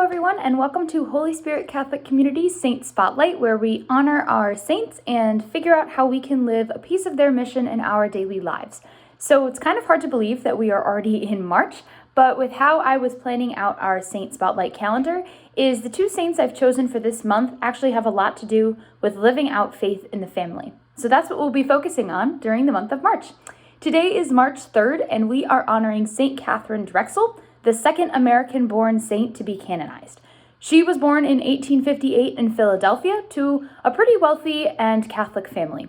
everyone, and welcome to Holy Spirit Catholic Community Saint Spotlight, where we honor our saints and figure out how we can live a piece of their mission in our daily lives. So it's kind of hard to believe that we are already in March, but with how I was planning out our Saint Spotlight calendar, is the two saints I've chosen for this month actually have a lot to do with living out faith in the family. So that's what we'll be focusing on during the month of March. Today is March 3rd, and we are honoring Saint Katharine Drexel, the second American-born saint to be canonized. She was born in 1858 in Philadelphia to a pretty wealthy and Catholic family.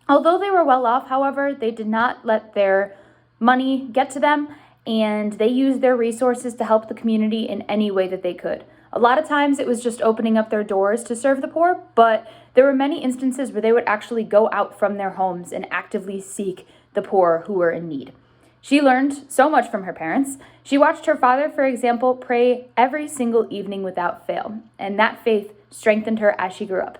Although they were well off, however, they did not let their money get to them, and they used their resources to help the community in any way that they could. A lot of times it was just opening up their doors to serve the poor, but there were many instances where they would actually go out from their homes and actively seek the poor who were in need. She learned so much from her parents. She watched her father, for example, pray every single evening without fail, and that faith strengthened her as she grew up.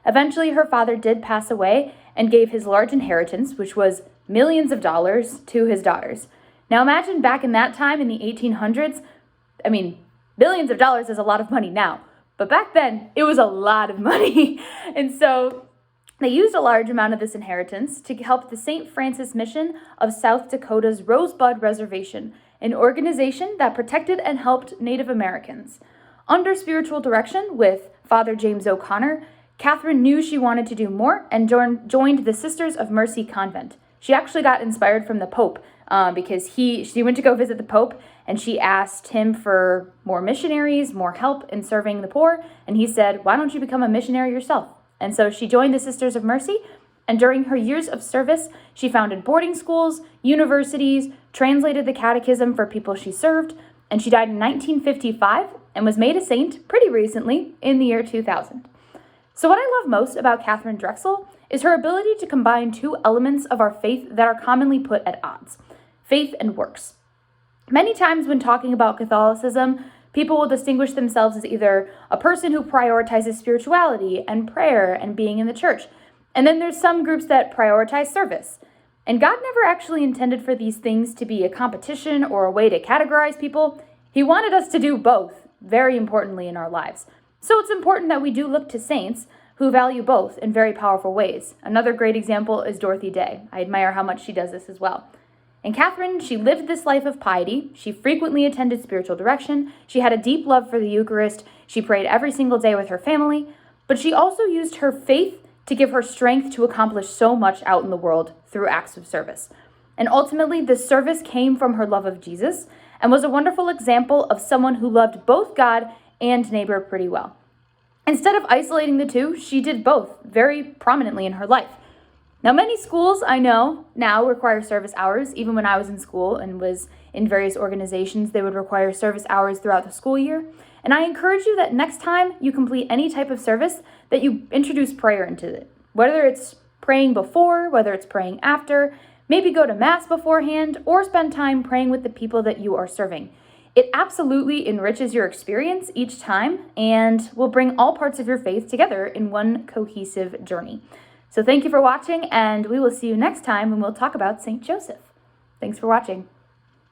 Eventually, her father did pass away and gave his large inheritance, which was millions of dollars, to his daughters. Now imagine back in that time in the 1800s, billions of dollars is a lot of money now, but back then it was a lot of money. And so they used a large amount of this inheritance to help the St. Francis Mission of South Dakota's Rosebud Reservation, an organization that protected and helped Native Americans. Under spiritual direction with Father James O'Connor, Katharine knew she wanted to do more and joined the Sisters of Mercy convent. She actually got inspired from the Pope because she went to go visit the Pope, and she asked him for more missionaries, more help in serving the poor, and he said, "Why don't you become a missionary yourself?" And so she joined the Sisters of Mercy, and during her years of service, she founded boarding schools, universities, translated the catechism for people she served, and she died in 1955 and was made a saint pretty recently in the year 2000. So what I love most about Katharine Drexel is her ability to combine two elements of our faith that are commonly put at odds: faith and works. Many times when talking about Catholicism, people will distinguish themselves as either a person who prioritizes spirituality and prayer and being in the church. And then there's some groups that prioritize service. And God never actually intended for these things to be a competition or a way to categorize people. He wanted us to do both, very importantly, in our lives. So it's important that we do look to saints who value both in very powerful ways. Another great example is Dorothy Day. I admire how much she does this as well. And Katharine, she lived this life of piety. She frequently attended spiritual direction. She had a deep love for the Eucharist. She prayed every single day with her family. But she also used her faith to give her strength to accomplish so much out in the world through acts of service. And ultimately, this service came from her love of Jesus and was a wonderful example of someone who loved both God and neighbor pretty well. Instead of isolating the two, she did both very prominently in her life. Now, many schools I know now require service hours. Even when I was in school and was in various organizations, they would require service hours throughout the school year. And I encourage you that next time you complete any type of service, that you introduce prayer into it. Whether it's praying before, whether it's praying after, maybe go to Mass beforehand, or spend time praying with the people that you are serving. It absolutely enriches your experience each time and will bring all parts of your faith together in one cohesive journey. So thank you for watching, and we will see you next time when we'll talk about St. Joseph. Thanks for watching.